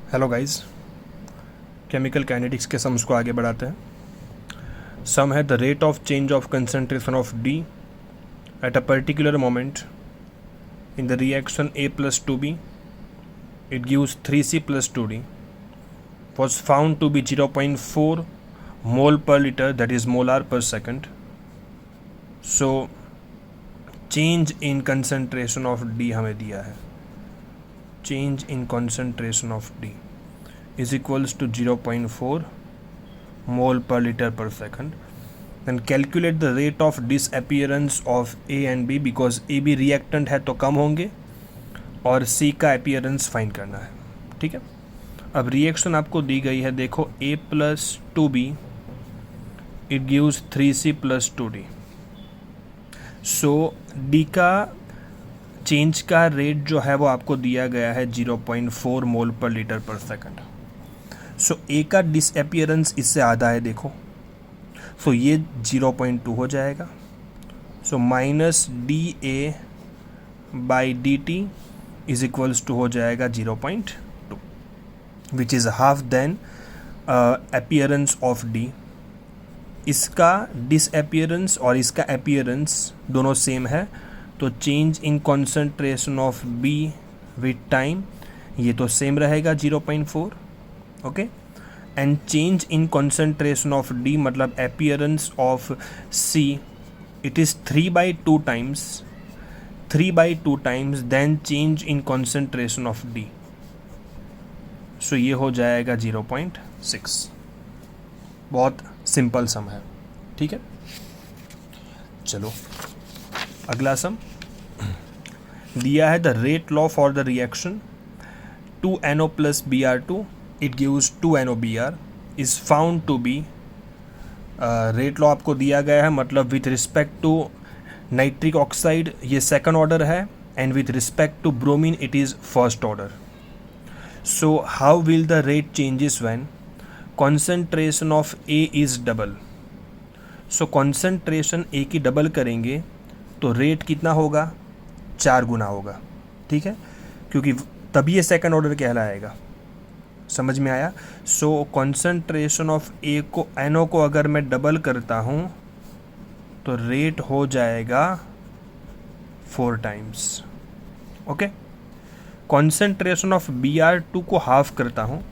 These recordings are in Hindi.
हेलो गाइस, केमिकल काइनेटिक्स के सम्स को आगे बढ़ाते हैं। सम है the rate of change of concentration of D at a particular moment in the reaction A plus 2B. It gives 3C plus 2D was found to be 0.4 mole per liter, that is molar per second. So change in concentration of D हमें दिया है, change in concentration of D is equals to 0.4 mole per liter per second. Then calculate the rate of disappearance of A and B, because A B reactant है तो कम होंगे और C का appearance फाइंड करना है। ठीक है, अब रिएक्शन आपको दी गई है, देखो A plus 2B it gives 3C plus 2D. So D का चेंज का रेट जो है वो आपको दिया गया है 0.4 मोल पर लीटर पर सेकंड। सो ए का डिसअपियरेंस इससे आधा है, देखो। सो ये 0.2 हो जाएगा। So minus D A by D T is equals to हो जाएगा 0.2, which is half than appearance of D. इसका डिसअपियरेंस और इसका अपीयरेंस दोनों सेम है, तो change in concentration of B with time ये तो सेम रहेगा 0.4, okay. And change in concentration of D मतलब appearance of C, it is 3/2 times than change in concentration of D. So ये हो जाएगा 0.6। बहुत सिंपल सम है, ठीक है। चलो अगला सम दिया है the rate law for the reaction 2NO plus Br2 it gives 2NOBr is found to be rate law आपको दिया गया है, मतलब with respect to nitric oxide ये सेकंड ऑर्डर है and with respect to bromine it is first order. So how will the rate changes when concentration of A is double. So concentration A की डबल करेंगे तो रेट कितना होगा, 4 गुना होगा, ठीक है, क्योंकि तभी ये सेकंड ऑर्डर कहलाएगा। समझ में आया। सो कॉन्सेंट्रेशन ऑफ ए को NO को अगर मैं डबल करता हूँ तो रेट हो जाएगा 4 times, okay. Concentration of Br2 को हाफ करता हूँ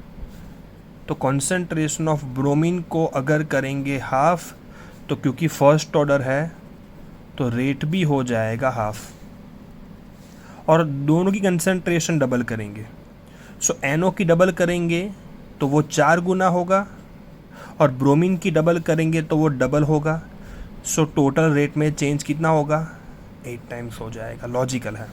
तो कॉन्सेंट्रेशन ऑफ ब्रोमीन को अगर करेंगे हाफ, तो क्योंकि फर्स्ट ऑर्डर है तो रेट भी हो जाएगा हाफ, और दोनों की कंसंट्रेशन डबल करेंगे। सो NO की डबल करेंगे तो वो 4 गुना होगा और ब्रोमीन की डबल करेंगे तो वो डबल होगा। सो टोटल रेट में चेंज कितना होगा, 8 टाइम्स हो जाएगा। लॉजिकल है,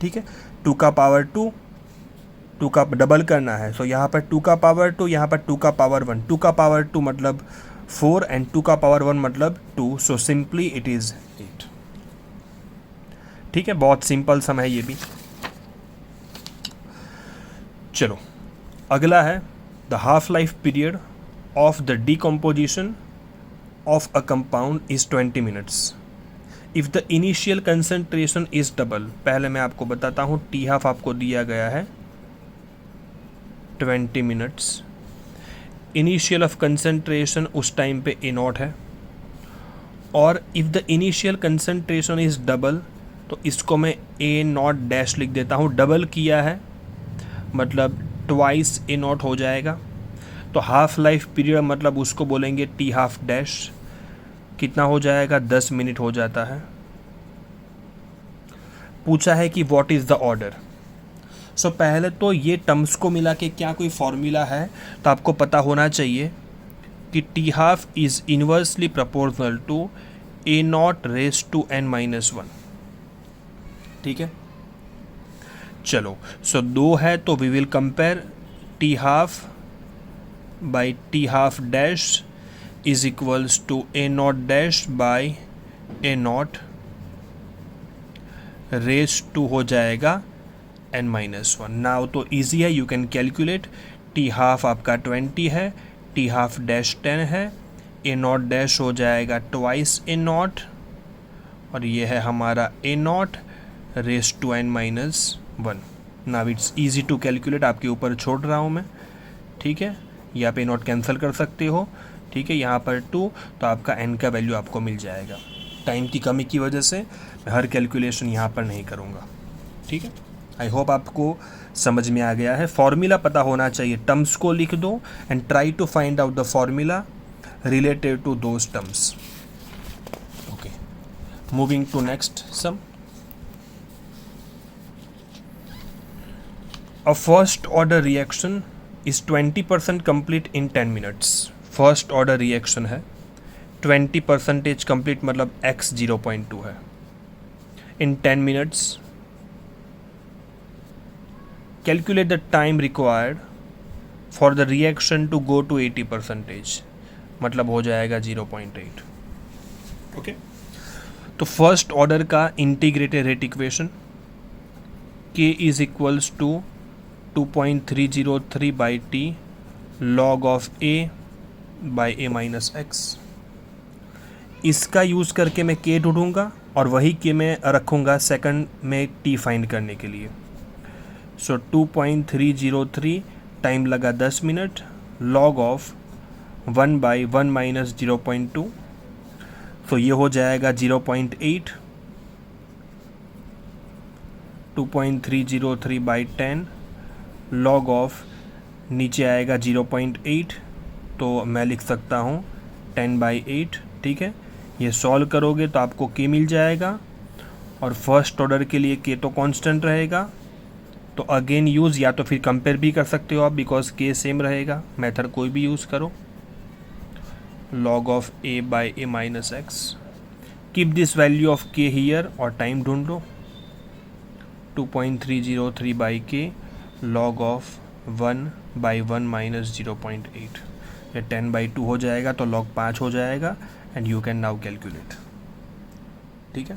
ठीक है। 2 का पावर 2 का डबल करना है, सो यहाँ पर 2 का पावर 2, यहाँ पर 2 का पावर 1। 2 का पावर 2 मतलब 4 एंड 2 का पावर 1 मतलब 2, सो सिंपली इट इज़ 8। ठीक है, बहुत सिंपल सम है ये भी। चलो अगला है the half life period of the decomposition of a compound is 20 minutes if the initial concentration is double. पहले मैं आपको बताता हूँ, टी हाफ आपको दिया गया है 20 मिनट्स, इनिशियल ऑफ कंसंट्रेशन उस टाइम पे A0 है, और if the initial concentration is double तो इसको मैं A0 डैश लिख देता हूँ। डबल किया है मतलब ट्वाइस A0 हो जाएगा, तो हाफ लाइफ पीरियड मतलब उसको बोलेंगे टी हाफ डैश। कितना हो जाएगा, 10 मिनट हो जाता है। पूछा है कि व्हाट इज़ द ऑर्डर। सो पहले तो ये टर्म्स को मिला के क्या कोई फॉर्मूला है, तो आपको पता होना चाहिए कि T half is inversely proportional to A0 raise to n-1, ठीक है। चलो सो 2 है तो we will compare T half by T half dash is equals to A0 dash by A0 raise to हो जाएगा n-1। नाउ तो इजी है, you can calculate. T half आपका 20 है, टी हाफ डैश 10 है, A0 डैश हो जाएगा ट्वाइस A0, और ये है हमारा A0 raise to n-1। Now it's easy to calculate, आपके ऊपर छोड़ रहा हूँ मैं, ठीक है। यहाँ पे नोट कैंसिल कर सकते हो, ठीक है। यहाँ पर 2, तो आपका n का वैल्यू आपको मिल जाएगा। टाइम की कमी की वजह से मैं हर कैलकुलेशन यहाँ पर नहीं करूँगा, ठीक है। आई होप आपको समझ में आ गया है। फॉर्मूला पता होना चाहिए, टर्म्स को लिख दो and try to find out the formula related to those terms. Okay, moving to next sum. A first order reaction is 20% complete in 10 minutes. First order reaction है, 20% कंप्लीट मतलब x 0.2 है in 10 minutes. Calculate the time required for the reaction to go to 80%, मतलब हो जाएगा 0.8। ओके, तो फर्स्ट ऑर्डर का integrated rate equation k is equals to 2.303 by t log of a by a minus x। इसका यूज़ करके मैं k ढूंढूंगा और वही k मैं रखूंगा सेकंड में t फाइंड करने के लिए। सो 2.303 टाइम लगा 10 minute, log of 1 by 1 minus 0.2, तो ये हो जाएगा 0.8। 2.303 by 10 लॉग ऑफ नीचे आएगा 0.8, तो मैं लिख सकता हूँ 10/8, ठीक है। ये सॉल्व करोगे तो आपको k मिल जाएगा, और फर्स्ट ऑर्डर के लिए k तो कांस्टेंट रहेगा, तो अगेन यूज़, या तो फिर कंपेयर भी कर सकते हो आप, बिकॉज k सेम रहेगा। मेथड कोई भी यूज़ करो, log of a by a minus x। Keep this value of k here और टाइम ढूंढ लो। 2.303 by k log of 1 by 1 minus 0.8, ये 10/2 हो जाएगा, तो log 5 हो जाएगा, and you can now calculate, ठीक है।